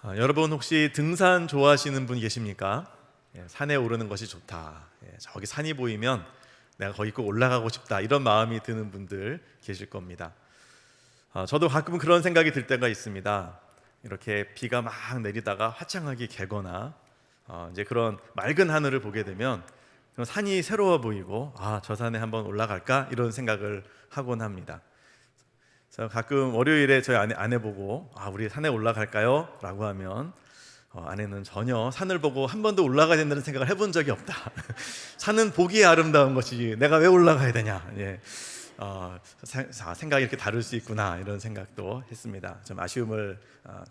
여러분 혹시 등산 좋아하시는 분 계십니까? 산에 오르는 것이 좋다. 저기 산이 보이면 내가 거기 꼭 올라가고 싶다. 이런 마음이 드는 분들 계실 겁니다. 저도 가끔 그런 생각이 들 때가 있습니다. 이렇게 비가 막 내리다가 화창하게 개거나 이제 그런 맑은 하늘을 보게 되면 산이 새로워 보이고 저 산에 한번 올라갈까? 이런 생각을 하곤 합니다. 그래서 가끔 월요일에 저희 아내 보고 우리 산에 올라갈까요? 라고 하면 아내는 전혀 산을 보고 한 번도 올라가야 된다는 생각을 해본 적이 없다. 산은 보기에 아름다운 것이지 내가 왜 올라가야 되냐. 생각이 이렇게 다를 수 있구나 이런 생각도 했습니다. 좀 아쉬움을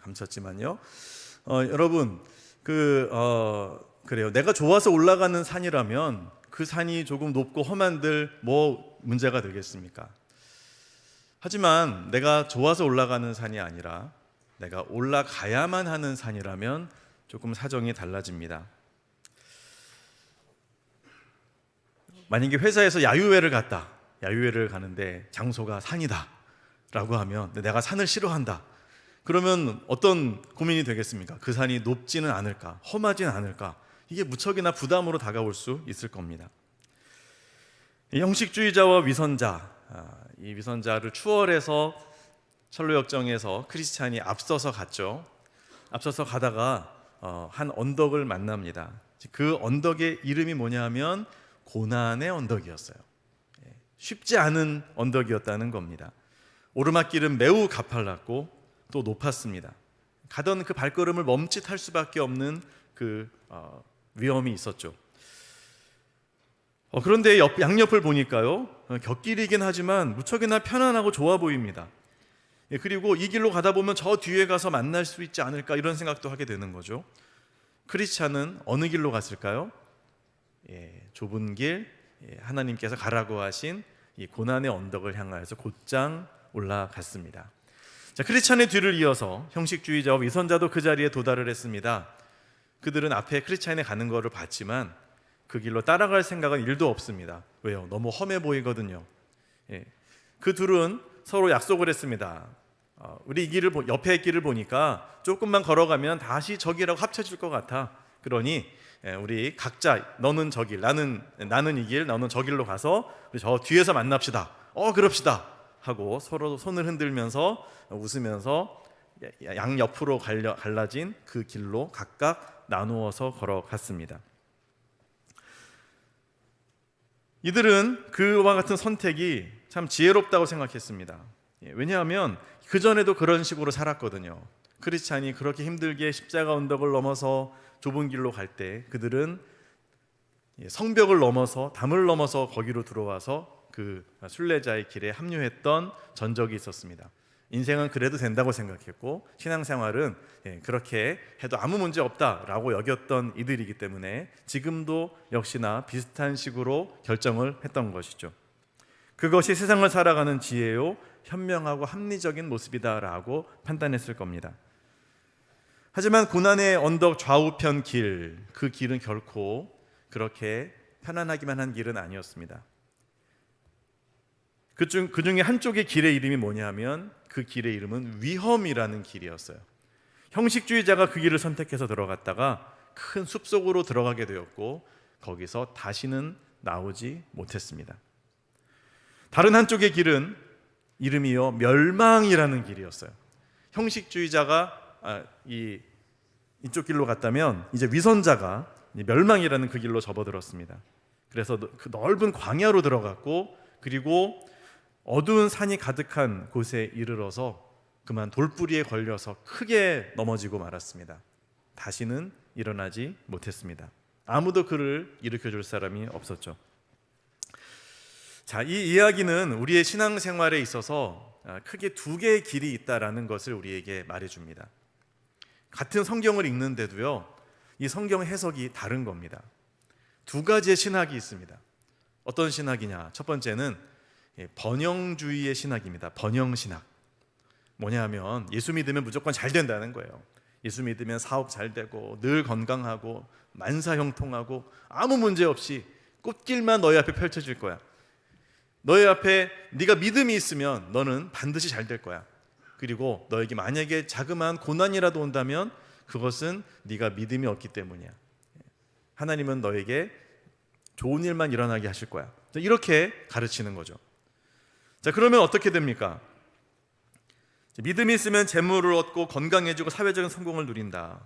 감췄지만요. 여러분 그래요. 내가 좋아서 올라가는 산이라면 그 산이 조금 높고 험한들 뭐 문제가 되겠습니까? 하지만 내가 좋아서 올라가는 산이 아니라 내가 올라가야만 하는 산이라면 조금 사정이 달라집니다. 만약에 회사에서 야유회를 가는데 장소가 산이다 라고 하면 내가 산을 싫어한다. 그러면 어떤 고민이 되겠습니까? 그 산이 높지는 않을까, 험하지는 않을까. 이게 무척이나 부담으로 다가올 수 있을 겁니다. 형식주의자와 위선자, 이 위선자를 추월해서 철로역정에서 크리스찬이 앞서서 갔죠. 앞서서 가다가 한 언덕을 만납니다. 그 언덕의 이름이 뭐냐 하면 고난의 언덕이었어요. 쉽지 않은 언덕이었다는 겁니다. 오르막길은 매우 가팔랐고 또 높았습니다. 가던 그 발걸음을 멈칫할 수밖에 없는 그 위험이 있었죠. 그런데 양옆을 보니까요, 곁길이긴 하지만 무척이나 편안하고 좋아 보입니다. 그리고 이 길로 가다 보면 저 뒤에 가서 만날 수 있지 않을까 이런 생각도 하게 되는 거죠. 크리스찬은 어느 길로 갔을까요? 좁은 길, 하나님께서 가라고 하신 이 고난의 언덕을 향하여서 곧장 올라갔습니다. 자, 크리스찬의 뒤를 이어서 형식주의자와 위선자도 그 자리에 도달을 했습니다. 그들은 앞에 크리스찬이 가는 것을 봤지만 그 길로 따라갈 생각은 1도 없습니다. 왜요? 너무 험해 보이거든요. 그 둘은 서로 약속을 했습니다. 우리 이 길을 옆에 길을 보니까 조금만 걸어가면 다시 저 길하고 합쳐질 것 같아. 그러니 우리 각자 너는 저 길, 나는 이 길, 너는 저 길로 가서 우리 저 뒤에서 만납시다. 그럽시다. 하고 서로 손을 흔들면서 웃으면서 양옆으로 갈라진 그 길로 각각 나누어서 걸어갔습니다. 이들은 그와 같은 선택이 참 지혜롭다고 생각했습니다. 왜냐하면 그전에도 그런 식으로 살았거든요. 크리스찬이 그렇게 힘들게 십자가 언덕을 넘어서 좁은 길로 갈 때 그들은 성벽을 넘어서 담을 넘어서 거기로 들어와서 그 순례자의 길에 합류했던 전적이 있었습니다. 인생은 그래도 된다고 생각했고 신앙생활은 그렇게 해도 아무 문제 없다라고 여겼던 이들이기 때문에 지금도 역시나 비슷한 식으로 결정을 했던 것이죠. 그것이 세상을 살아가는 지혜요 현명하고 합리적인 모습이다라고 판단했을 겁니다. 하지만 고난의 언덕 좌우편 길, 그 길은 결코 그렇게 편안하기만 한 길은 아니었습니다. 그 중에 한쪽의 길의 이름이 뭐냐면 그 길의 이름은 위험이라는 길이었어요. 형식주의자가 그 길을 선택해서 들어갔다가 큰 숲속으로 들어가게 되었고 거기서 다시는 나오지 못했습니다. 다른 한쪽의 길은 이름이요 멸망이라는 길이었어요. 형식주의자가 이쪽 길로 갔다면 이제 위선자가 멸망이라는 그 길로 접어들었습니다. 그래서 그 넓은 광야로 들어갔고 그리고 어두운 산이 가득한 곳에 이르러서 그만 돌뿌리에 걸려서 크게 넘어지고 말았습니다. 다시는 일어나지 못했습니다. 아무도 그를 일으켜줄 사람이 없었죠. 자, 이 이야기는 우리의 신앙생활에 있어서 크게 두 개의 길이 있다라는 것을 우리에게 말해줍니다. 같은 성경을 읽는데도요, 이 성경 해석이 다른 겁니다. 두 가지의 신학이 있습니다. 어떤 신학이냐? 첫 번째는 번영주의의 신학입니다. 번영신학. 뭐냐 하면 예수 믿으면 무조건 잘 된다는 거예요. 예수 믿으면 사업 잘 되고 늘 건강하고 만사형통하고 아무 문제 없이 꽃길만 너희 앞에 펼쳐질 거야. 너희 앞에 네가 믿음이 있으면 너는 반드시 잘 될 거야. 그리고 너에게 만약에 자그마한 고난이라도 온다면 그것은 네가 믿음이 없기 때문이야. 하나님은 너에게 좋은 일만 일어나게 하실 거야. 이렇게 가르치는 거죠. 자, 그러면 어떻게 됩니까? 믿음이 있으면 재물을 얻고 건강해지고 사회적인 성공을 누린다.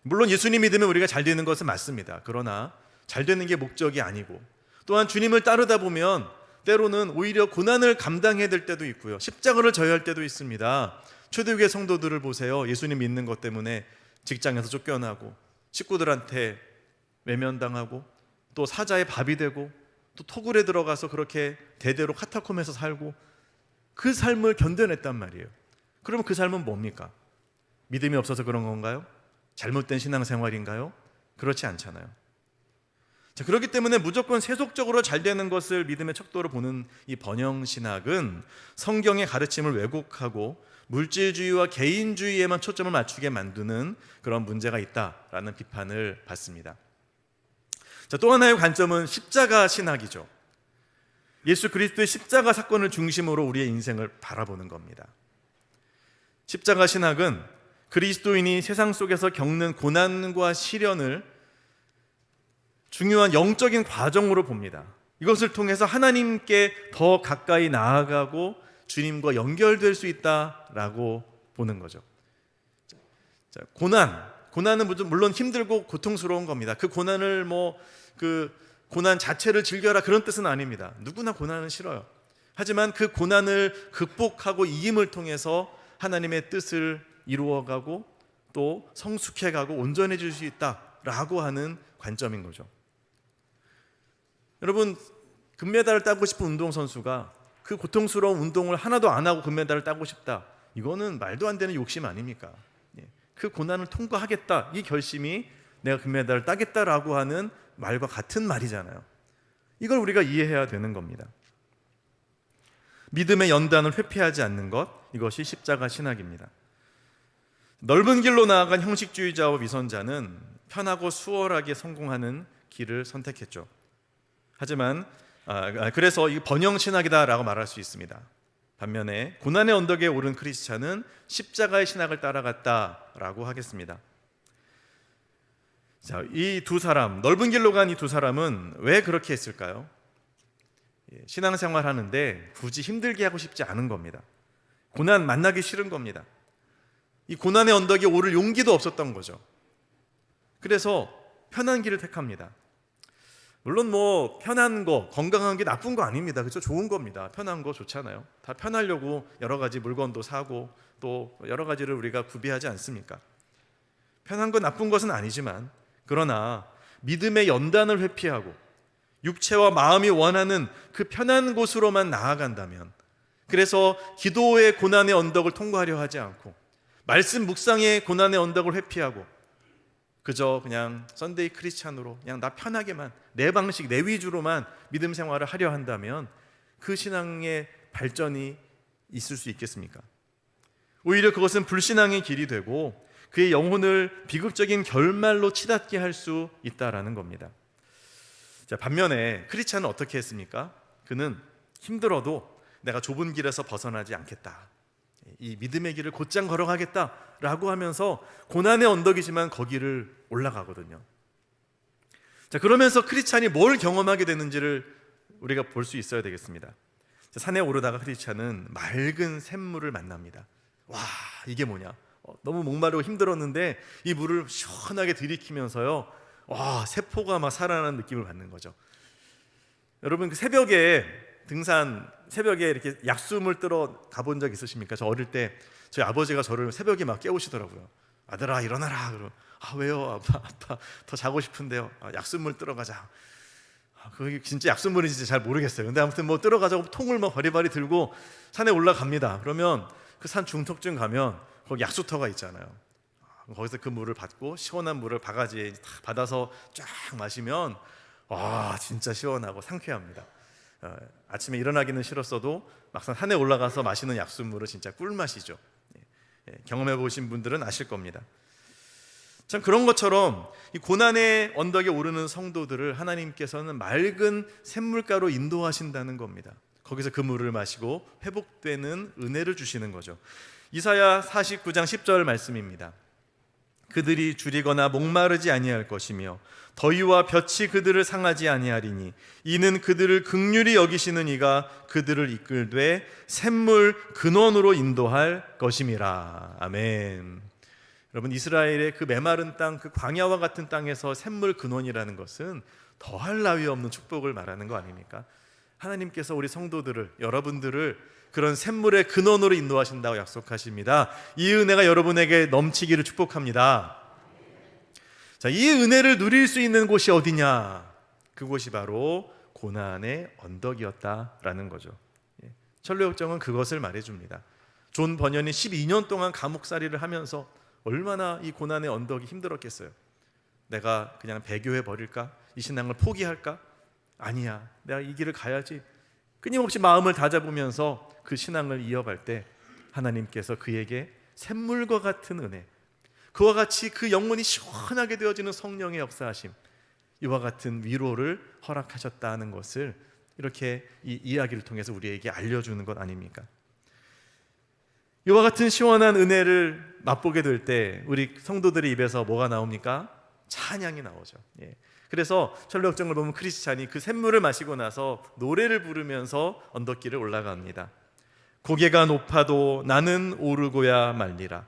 물론 예수님 믿으면 우리가 잘 되는 것은 맞습니다. 그러나 잘 되는 게 목적이 아니고, 또한 주님을 따르다 보면 때로는 오히려 고난을 감당해야 될 때도 있고요, 십자가를 져야 할 때도 있습니다. 초대교회 성도들을 보세요. 예수님 믿는 것 때문에 직장에서 쫓겨나고, 식구들한테 외면당하고, 또 사자의 밥이 되고, 또 토굴에 들어가서 그렇게 대대로 카타콤에서 살고, 그 삶을 견뎌냈단 말이에요. 그러면 그 삶은 뭡니까? 믿음이 없어서 그런 건가요? 잘못된 신앙생활인가요? 그렇지 않잖아요. 자, 그렇기 때문에 무조건 세속적으로 잘 되는 것을 믿음의 척도로 보는 이 번영신학은 성경의 가르침을 왜곡하고 물질주의와 개인주의에만 초점을 맞추게 만드는 그런 문제가 있다라는 비판을 받습니다. 자, 또 하나의 관점은 십자가 신학이죠. 예수 그리스도의 십자가 사건을 중심으로 우리의 인생을 바라보는 겁니다. 십자가 신학은 그리스도인이 세상 속에서 겪는 고난과 시련을 중요한 영적인 과정으로 봅니다. 이것을 통해서 하나님께 더 가까이 나아가고 주님과 연결될 수 있다라고 보는 거죠. 자, 고난은 물론 힘들고 고통스러운 겁니다. 그 고난을 그 고난 자체를 즐겨라 그런 뜻은 아닙니다. 누구나 고난은 싫어요. 하지만 그 고난을 극복하고 이김을 통해서 하나님의 뜻을 이루어가고 또 성숙해가고 온전해질 수 있다라고 하는 관점인 거죠. 여러분, 금메달을 따고 싶은 운동선수가 그 고통스러운 운동을 하나도 안 하고 금메달을 따고 싶다, 이거는 말도 안 되는 욕심 아닙니까? 그 고난을 통과하겠다, 이 결심이 내가 금메달을 따겠다라고 하는 말과 같은 말이잖아요. 이걸 우리가 이해해야 되는 겁니다. 믿음의 연단을 회피하지 않는 것, 이것이 십자가 신학입니다. 넓은 길로 나아간 형식주의자와 위선자는 편하고 수월하게 성공하는 길을 선택했죠. 하지만 그래서 이 번영 신학이다라고 말할 수 있습니다. 반면에 고난의 언덕에 오른 크리스찬은 십자가의 신학을 따라갔다라고 하겠습니다. 자, 이 두 사람, 넓은 길로 간 이 두 사람은 왜 그렇게 했을까요? 신앙생활 하는데 굳이 힘들게 하고 싶지 않은 겁니다. 고난 만나기 싫은 겁니다. 이 고난의 언덕에 오를 용기도 없었던 거죠. 그래서 편한 길을 택합니다. 물론 편한 거, 건강한 게 나쁜 거 아닙니다. 그렇죠? 좋은 겁니다. 편한 거 좋잖아요. 다 편하려고 여러 가지 물건도 사고 또 여러 가지를 우리가 구비하지 않습니까? 편한 건 나쁜 것은 아니지만, 그러나 믿음의 연단을 회피하고 육체와 마음이 원하는 그 편한 곳으로만 나아간다면, 그래서 기도의 고난의 언덕을 통과하려 하지 않고 말씀 묵상의 고난의 언덕을 회피하고 그저 그냥 썬데이 크리스찬으로 그냥 나 편하게만 내 방식 내 위주로만 믿음 생활을 하려 한다면 그 신앙의 발전이 있을 수 있겠습니까? 오히려 그것은 불신앙의 길이 되고 그의 영혼을 비극적인 결말로 치닫게 할 수 있다라는 겁니다. 자, 반면에 크리스찬은 어떻게 했습니까? 그는 힘들어도 내가 좁은 길에서 벗어나지 않겠다, 이 믿음의 길을 곧장 걸어가겠다라고 하면서 고난의 언덕이지만 거기를 올라가거든요. 자, 그러면서 크리스찬이 뭘 경험하게 되는지를 우리가 볼 수 있어야 되겠습니다. 자, 산에 오르다가 크리스찬은 맑은 샘물을 만납니다. 와, 이게 뭐냐? 너무 목마르고 힘들었는데 이 물을 시원하게 들이키면서요, 와, 세포가 막 살아나는 느낌을 받는 거죠. 여러분, 그 새벽에 이렇게 약수물 뜨러 가본 적 있으십니까? 저 어릴 때 저희 아버지가 저를 새벽에 막 깨우시더라고요. 아들아 일어나라. 그러면 왜요? 아빠 더 자고 싶은데요. 약수물 뜨러 가자. 그게 진짜 약수물인지 잘 모르겠어요. 근데 아무튼 뜨러 가자고 통을 막 바리바리 들고 산에 올라갑니다. 그러면 그 산 중턱쯤 가면 거기 약수터가 있잖아요. 거기서 그 물을 받고 시원한 물을 바가지에 다 받아서 쫙 마시면 진짜 시원하고 상쾌합니다. 아침에 일어나기는 싫었어도 막상 산에 올라가서 마시는 약수물은 진짜 꿀맛이죠. 경험해 보신 분들은 아실 겁니다. 참 그런 것처럼 이 고난의 언덕에 오르는 성도들을 하나님께서는 맑은 샘물가로 인도하신다는 겁니다. 거기서 그 물을 마시고 회복되는 은혜를 주시는 거죠. 이사야 49장 10절 말씀입니다. 그들이 줄이거나 목마르지 아니할 것이며 더위와 볕이 그들을 상하지 아니하리니 이는 그들을 긍휼히 여기시는 이가 그들을 이끌되 샘물 근원으로 인도할 것임이라. 아멘. 여러분, 이스라엘의 그 메마른 땅, 그 광야와 같은 땅에서 샘물 근원이라는 것은 더할 나위 없는 축복을 말하는 거 아닙니까? 하나님께서 우리 성도들을, 여러분들을 그런 샘물의 근원으로 인도하신다고 약속하십니다. 이 은혜가 여러분에게 넘치기를 축복합니다. 자, 이 은혜를 누릴 수 있는 곳이 어디냐? 그곳이 바로 고난의 언덕이었다라는 거죠. 철로역정은 그것을 말해줍니다. 존 버년이 12년 동안 감옥살이를 하면서 얼마나 이 고난의 언덕이 힘들었겠어요. 내가 그냥 배교해 버릴까? 이 신앙을 포기할까? 아니야, 내가 이 길을 가야지. 끊임없이 마음을 다잡으면서 그 신앙을 이어갈 때 하나님께서 그에게 샘물과 같은 은혜, 그와 같이 그 영혼이 시원하게 되어지는 성령의 역사하심, 이와 같은 위로를 허락하셨다는 것을 이렇게 이 이야기를 통해서 우리에게 알려주는 것 아닙니까? 이와 같은 시원한 은혜를 맛보게 될 때 우리 성도들의 입에서 뭐가 나옵니까? 찬양이 나오죠. 그래서 철로역정을 보면 크리스찬이 그 샘물을 마시고 나서 노래를 부르면서 언덕길을 올라갑니다. 고개가 높아도 나는 오르고야 말리라.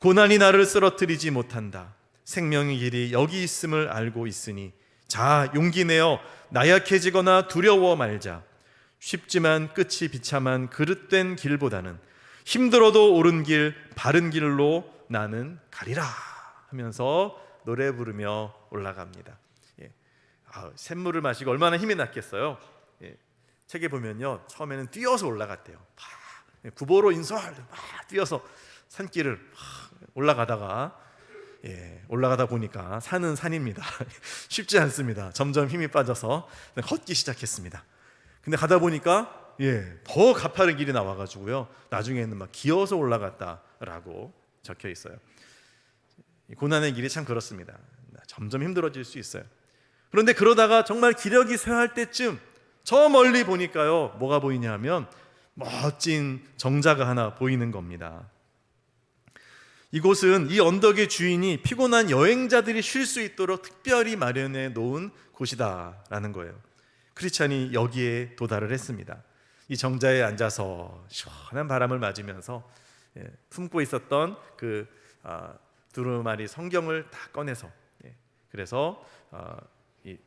고난이 나를 쓰러뜨리지 못한다. 생명의 길이 여기 있음을 알고 있으니 자, 용기 내어 나약해지거나 두려워 말자. 쉽지만 끝이 비참한 그릇된 길보다는 힘들어도 옳은 길, 바른 길로 나는 가리라 하면서 노래 부르며 올라갑니다. 샘물을 마시고 얼마나 힘이 났겠어요. 책에 보면요, 처음에는 뛰어서 올라갔대요. 구보로 인솔 막 뛰어서 산길을 올라가다가 올라가다 보니까 산은 산입니다. 쉽지 않습니다. 점점 힘이 빠져서 걷기 시작했습니다. 근데 가다 보니까 더 가파른 길이 나와가지고요, 나중에는 막 기어서 올라갔다라고 적혀 있어요. 고난의 길이 참 그렇습니다. 점점 힘들어질 수 있어요. 그런데 그러다가 정말 기력이 쇠할 때쯤 저 멀리 보니까요, 뭐가 보이냐 하면 멋진 정자가 하나 보이는 겁니다. 이곳은 이 언덕의 주인이 피곤한 여행자들이 쉴 수 있도록 특별히 마련해 놓은 곳이다라는 거예요. 크리스찬이 여기에 도달을 했습니다. 이 정자에 앉아서 시원한 바람을 맞으면서 품고 있었던 그 두루마리 성경을 다 꺼내서 그래서 이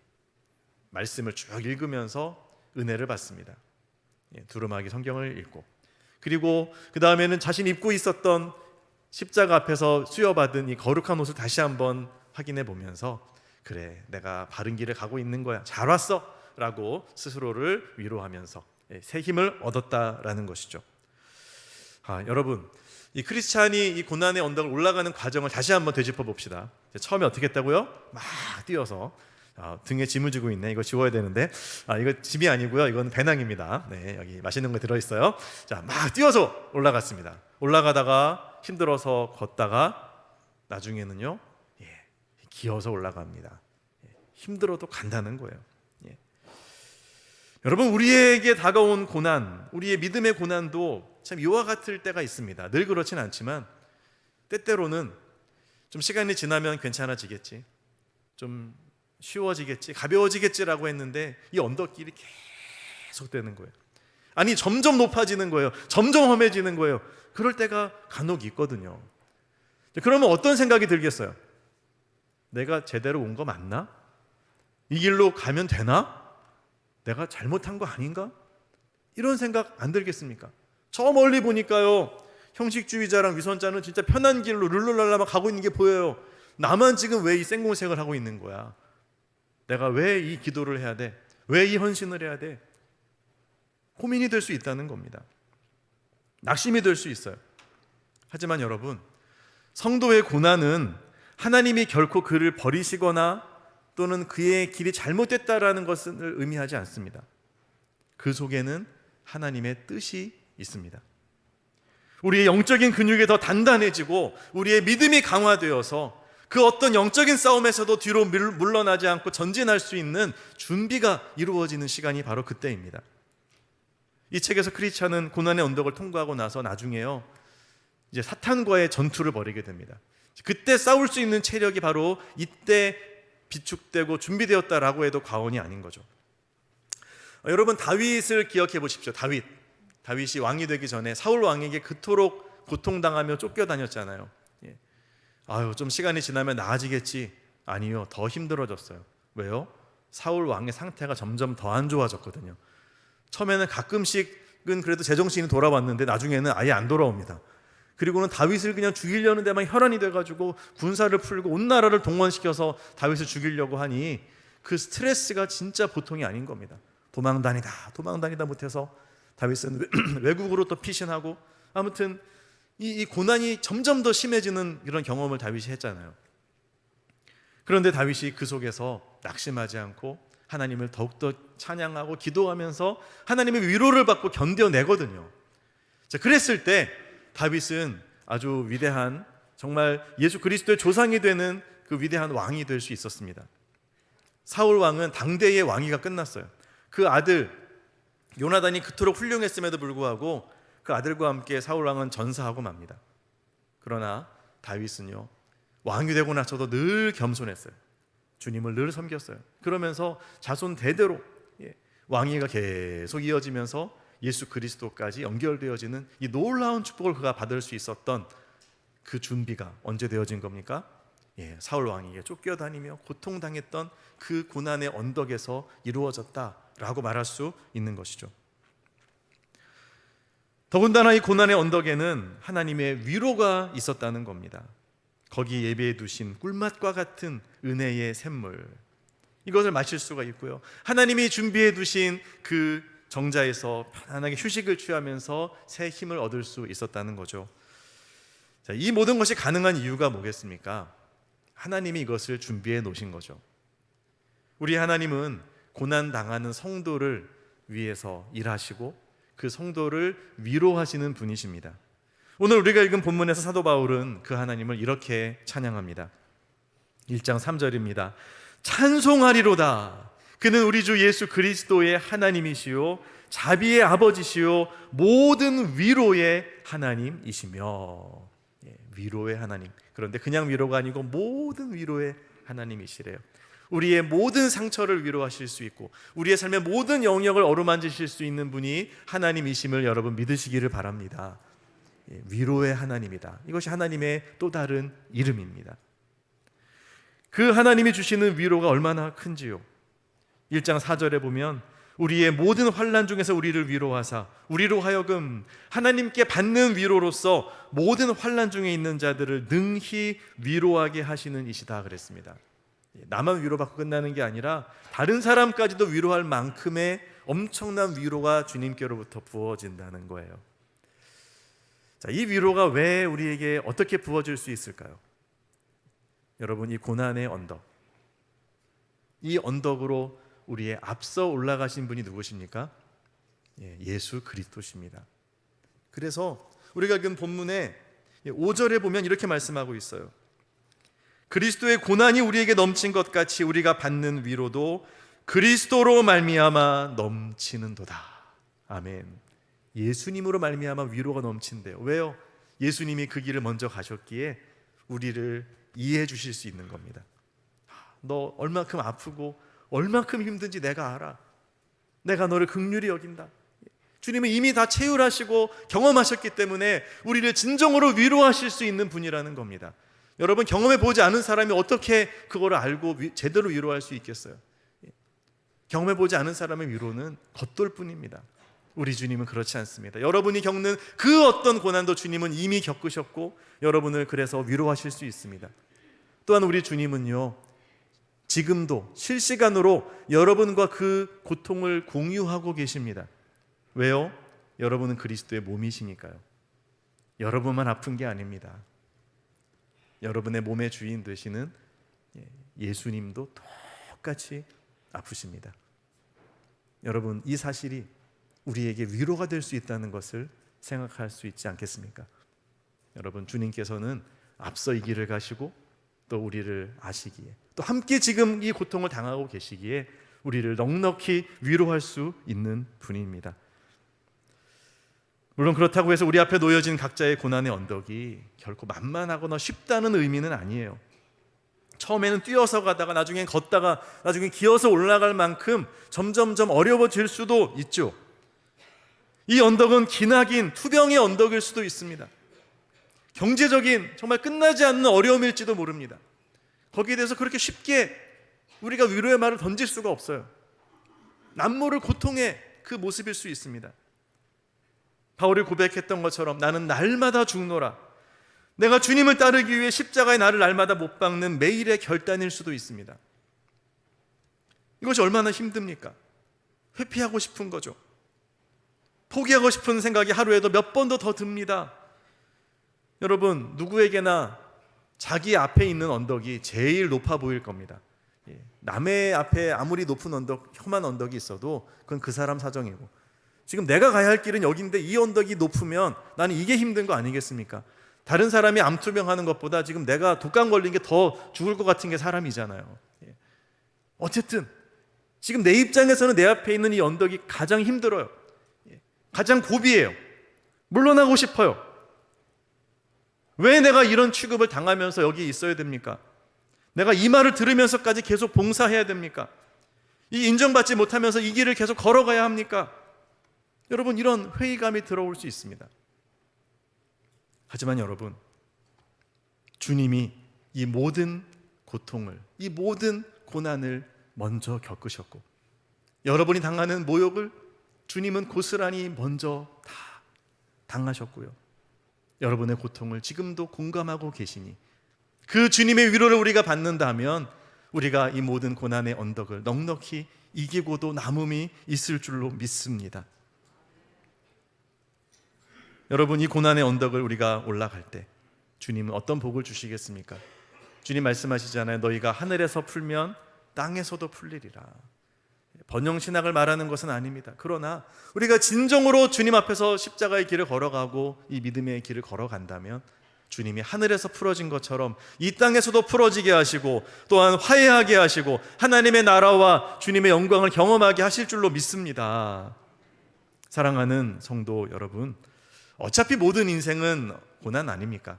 말씀을 쭉 읽으면서 은혜를 받습니다. 두루마기 성경을 읽고, 그리고 그 다음에는 자신이 입고 있었던 십자가 앞에서 수여받은 이 거룩한 옷을 다시 한번 확인해 보면서 그래, 내가 바른 길을 가고 있는 거야, 잘 왔어 라고 스스로를 위로하면서 새 힘을 얻었다라는 것이죠. 여러분, 이 크리스찬이 이 고난의 언덕을 올라가는 과정을 다시 한번 되짚어 봅시다. 처음에 어떻게 했다고요? 막 뛰어서 등에 짐을 지고 있네. 이거 지워야 되는데 이거 짐이 아니고요, 이건 배낭입니다. 여기 맛있는 거 들어있어요. 자, 막 뛰어서 올라갔습니다. 올라가다가 힘들어서 걷다가 나중에는요, 기어서 올라갑니다. 힘들어도 간다는 거예요. 여러분, 우리에게 다가온 고난, 우리의 믿음의 고난도 참 이와 같을 때가 있습니다. 늘 그렇진 않지만 때때로는 좀 시간이 지나면 괜찮아지겠지, 좀 쉬워지겠지, 가벼워지겠지라고 했는데 이 언덕길이 계속 되는 거예요. 아니, 점점 높아지는 거예요. 점점 험해지는 거예요. 그럴 때가 간혹 있거든요. 그러면 어떤 생각이 들겠어요? 내가 제대로 온 거 맞나? 이 길로 가면 되나? 내가 잘못한 거 아닌가? 이런 생각 안 들겠습니까? 저 멀리 보니까요, 형식주의자랑 위선자는 진짜 편한 길로 룰루랄라 막 가고 있는 게 보여요. 나만 지금 왜 이 생공생을 하고 있는 거야? 내가 왜 이 기도를 해야 돼? 왜 이 헌신을 해야 돼? 고민이 될 수 있다는 겁니다. 낙심이 될 수 있어요. 하지만 여러분, 성도의 고난은 하나님이 결코 그를 버리시거나 또는 그의 길이 잘못됐다라는 것을 의미하지 않습니다. 그 속에는 하나님의 뜻이 있습니다. 우리의 영적인 근육이 더 단단해지고 우리의 믿음이 강화되어서 그 어떤 영적인 싸움에서도 뒤로 물러나지 않고 전진할 수 있는 준비가 이루어지는 시간이 바로 그때입니다. 이 책에서 크리스찬은 고난의 언덕을 통과하고 나서 나중에요, 이제 사탄과의 전투를 벌이게 됩니다. 그때 싸울 수 있는 체력이 바로 이때 비축되고 준비되었다라고 해도 과언이 아닌 거죠. 여러분, 다윗을 기억해 보십시오. 다윗이 왕이 되기 전에 사울 왕에게 그토록 고통당하며 쫓겨다녔잖아요. 좀 시간이 지나면 나아지겠지. 아니요, 더 힘들어졌어요. 왜요? 사울 왕의 상태가 점점 더 안 좋아졌거든요. 처음에는 가끔씩은 그래도 제정신이 돌아왔는데 나중에는 아예 안 돌아옵니다. 그리고는 다윗을 그냥 죽이려는 데만 혈안이 돼가지고 군사를 풀고 온 나라를 동원시켜서 다윗을 죽이려고 하니 그 스트레스가 진짜 보통이 아닌 겁니다. 도망다니다 못해서 다윗은 외국으로 또 피신하고, 아무튼 이 고난이 점점 더 심해지는 이런 경험을 다윗이 했잖아요. 그런데 다윗이 그 속에서 낙심하지 않고 하나님을 더욱더 찬양하고 기도하면서 하나님의 위로를 받고 견뎌내거든요. 자, 그랬을 때 다윗은 아주 위대한, 정말 예수 그리스도의 조상이 되는 그 위대한 왕이 될 수 있었습니다. 사울 왕은 당대의 왕위가 끝났어요. 그 아들 요나단이 그토록 훌륭했음에도 불구하고 그 아들과 함께 사울 왕은 전사하고 맙니다. 그러나 다윗은요, 왕이 되고 나서도 늘 겸손했어요. 주님을 늘 섬겼어요. 그러면서 자손 대대로 왕위가 계속 이어지면서 예수 그리스도까지 연결되어지는 이 놀라운 축복을 그가 받을 수 있었던 그 준비가 언제 되어진 겁니까? 사울 왕에게 쫓겨다니며 고통당했던 그 고난의 언덕에서 이루어졌다라고 말할 수 있는 것이죠. 더군다나 이 고난의 언덕에는 하나님의 위로가 있었다는 겁니다. 거기 예배해 두신 꿀맛과 같은 은혜의 샘물, 이것을 마실 수가 있고요, 하나님이 준비해 두신 그 정자에서 편안하게 휴식을 취하면서 새 힘을 얻을 수 있었다는 거죠. 자, 이 모든 것이 가능한 이유가 뭐겠습니까? 하나님이 이것을 준비해 놓으신 거죠. 우리 하나님은 고난당하는 성도를 위해서 일하시고 그 성도를 위로하시는 분이십니다. 오늘 우리가 읽은 본문에서 사도 바울은 그 하나님을 이렇게 찬양합니다. 1장 3절입니다. 찬송하리로다. 그는 우리 주 예수 그리스도의 하나님이시요 자비의 아버지시요 모든 위로의 하나님이시며. 위로의 하나님. 그런데 그냥 위로가 아니고 모든 위로의 하나님이시래요. 우리의 모든 상처를 위로하실 수 있고 우리의 삶의 모든 영역을 어루만지실 수 있는 분이 하나님이심을 여러분 믿으시기를 바랍니다. 위로의 하나님이다. 이것이 하나님의 또 다른 이름입니다. 그 하나님이 주시는 위로가 얼마나 큰지요. 1장 4절에 보면 우리의 모든 환난 중에서 우리를 위로하사 우리로 하여금 하나님께 받는 위로로서 모든 환난 중에 있는 자들을 능히 위로하게 하시는 이시다 그랬습니다. 나만 위로받고 끝나는 게 아니라 다른 사람까지도 위로할 만큼의 엄청난 위로가 주님께로부터 부어진다는 거예요. 자, 이 위로가 왜 우리에게 어떻게 부어질 수 있을까요? 여러분, 이 고난의 언덕, 이 언덕으로 우리의 앞서 올라가신 분이 누구십니까? 예수 그리스도십니다. 그래서 우리가 읽은 본문에 5절에 보면 이렇게 말씀하고 있어요. 그리스도의 고난이 우리에게 넘친 것 같이 우리가 받는 위로도 그리스도로 말미암아 넘치는도다. 아멘. 예수님으로 말미암아 위로가 넘친대요. 왜요? 예수님이 그 길을 먼저 가셨기에 우리를 이해해 주실 수 있는 겁니다. 너 얼마큼 아프고 얼마큼 힘든지 내가 알아. 내가 너를 긍휼히 여긴다. 주님은 이미 다 체휼하시고 경험하셨기 때문에 우리를 진정으로 위로하실 수 있는 분이라는 겁니다. 여러분, 경험해 보지 않은 사람이 어떻게 그거를 알고 제대로 위로할 수 있겠어요? 경험해 보지 않은 사람의 위로는 겉돌 뿐입니다. 우리 주님은 그렇지 않습니다. 여러분이 겪는 그 어떤 고난도 주님은 이미 겪으셨고 여러분을 그래서 위로하실 수 있습니다. 또한 우리 주님은요, 지금도 실시간으로 여러분과 그 고통을 공유하고 계십니다. 왜요? 여러분은 그리스도의 몸이시니까요. 여러분만 아픈 게 아닙니다. 여러분의 몸의 주인 되시는 예수님도 똑같이 아프십니다. 여러분, 이 사실이 우리에게 위로가 될 수 있다는 것을 생각할 수 있지 않겠습니까? 여러분, 주님께서는 앞서 이 길을 가시고 또 우리를 아시기에 또 함께 지금 이 고통을 당하고 계시기에 우리를 넉넉히 위로할 수 있는 분입니다. 물론 그렇다고 해서 우리 앞에 놓여진 각자의 고난의 언덕이 결코 만만하거나 쉽다는 의미는 아니에요. 처음에는 뛰어서 가다가 나중엔 걷다가 나중에 기어서 올라갈 만큼 점점점 어려워질 수도 있죠. 이 언덕은 기나긴 투병의 언덕일 수도 있습니다. 경제적인 정말 끝나지 않는 어려움일지도 모릅니다. 거기에 대해서 그렇게 쉽게 우리가 위로의 말을 던질 수가 없어요. 남모를 고통의 그 모습일 수 있습니다. 바울이 고백했던 것처럼 나는 날마다 죽노라. 내가 주님을 따르기 위해 십자가에 나를 날마다 못 박는 매일의 결단일 수도 있습니다. 이것이 얼마나 힘듭니까? 회피하고 싶은 거죠. 포기하고 싶은 생각이 하루에도 몇 번도 더 듭니다. 여러분, 누구에게나 자기 앞에 있는 언덕이 제일 높아 보일 겁니다. 남의 앞에 아무리 높은 언덕, 험한 언덕이 있어도 그건 그 사람 사정이고, 지금 내가 가야 할 길은 여기인데 이 언덕이 높으면 나는 이게 힘든 거 아니겠습니까? 다른 사람이 암투병하는 것보다 지금 내가 독감 걸린 게 더 죽을 것 같은 게 사람이잖아요. 어쨌든 지금 내 입장에서는 내 앞에 있는 이 언덕이 가장 힘들어요. 가장 고비예요. 물러나고 싶어요. 왜 내가 이런 취급을 당하면서 여기 있어야 됩니까? 내가 이 말을 들으면서까지 계속 봉사해야 됩니까? 이 인정받지 못하면서 이 길을 계속 걸어가야 합니까? 여러분, 이런 회의감이 들어올 수 있습니다. 하지만 여러분, 주님이 이 모든 고통을, 이 모든 고난을 먼저 겪으셨고, 여러분이 당하는 모욕을 주님은 고스란히 먼저 다 당하셨고요, 여러분의 고통을 지금도 공감하고 계시니 그 주님의 위로를 우리가 받는다면 우리가 이 모든 고난의 언덕을 넉넉히 이기고도 남음이 있을 줄로 믿습니다. 여러분, 이 고난의 언덕을 우리가 올라갈 때 주님은 어떤 복을 주시겠습니까? 주님 말씀하시잖아요. 너희가 하늘에서 풀면 땅에서도 풀리리라. 번영신학을 말하는 것은 아닙니다. 그러나 우리가 진정으로 주님 앞에서 십자가의 길을 걸어가고 이 믿음의 길을 걸어간다면 주님이 하늘에서 풀어진 것처럼 이 땅에서도 풀어지게 하시고 또한 화해하게 하시고 하나님의 나라와 주님의 영광을 경험하게 하실 줄로 믿습니다. 사랑하는 성도 여러분, 어차피 모든 인생은 고난 아닙니까?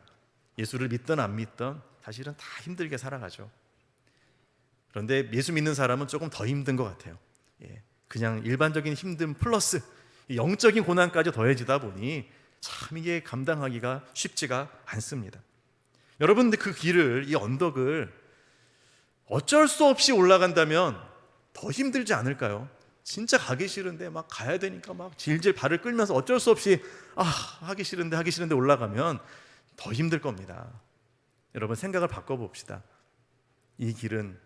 예수를 믿든 안 믿든 사실은 다 힘들게 살아가죠. 그런데 예수 믿는 사람은 조금 더 힘든 것 같아요. 그냥 일반적인 힘듦 플러스 영적인 고난까지 더해지다 보니 참 이게 감당하기가 쉽지가 않습니다. 여러분들 그 길을, 이 언덕을 어쩔 수 없이 올라간다면 더 힘들지 않을까요? 진짜 가기 싫은데 막 가야 되니까 막 질질 발을 끌면서 어쩔 수 없이 하기 싫은데 올라가면 더 힘들 겁니다. 여러분, 생각을 바꿔봅시다. 이 길은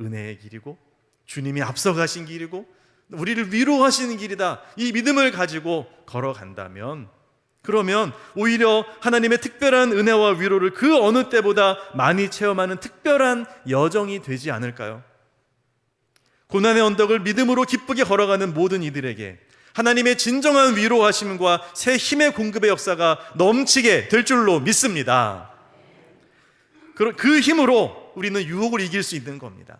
은혜의 길이고 주님이 앞서가신 길이고 우리를 위로하시는 길이다. 이 믿음을 가지고 걸어간다면 그러면 오히려 하나님의 특별한 은혜와 위로를 그 어느 때보다 많이 체험하는 특별한 여정이 되지 않을까요? 고난의 언덕을 믿음으로 기쁘게 걸어가는 모든 이들에게 하나님의 진정한 위로하심과 새 힘의 공급의 역사가 넘치게 될 줄로 믿습니다. 그 힘으로 우리는 유혹을 이길 수 있는 겁니다.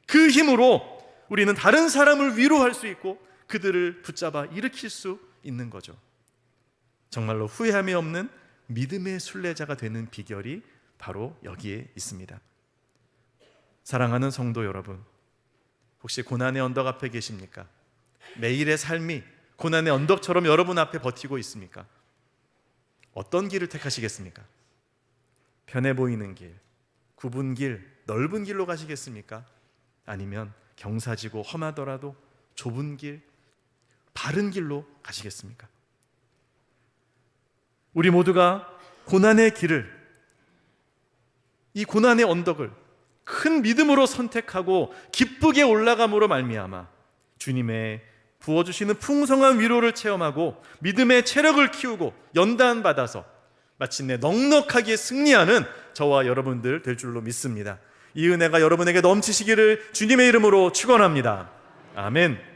그 힘으로 우리는 다른 사람을 위로할 수 있고 그들을 붙잡아 일으킬 수 있는 거죠. 정말로 후회함이 없는 믿음의 순례자가 되는 비결이 바로 여기에 있습니다. 사랑하는 성도 여러분, 혹시 고난의 언덕 앞에 계십니까? 매일의 삶이 고난의 언덕처럼 여러분 앞에 버티고 있습니까? 어떤 길을 택하시겠습니까? 편해 보이는 길, 굽은 길, 넓은 길로 가시겠습니까? 아니면 경사지고 험하더라도 좁은 길, 바른 길로 가시겠습니까? 우리 모두가 고난의 길을, 이 고난의 언덕을 큰 믿음으로 선택하고 기쁘게 올라감으로 말미암아 주님의 부어주시는 풍성한 위로를 체험하고 믿음의 체력을 키우고 연단받아서 마침내 넉넉하게 승리하는 저와 여러분들 될 줄로 믿습니다. 이 은혜가 여러분에게 넘치시기를 주님의 이름으로 축원합니다. 아멘.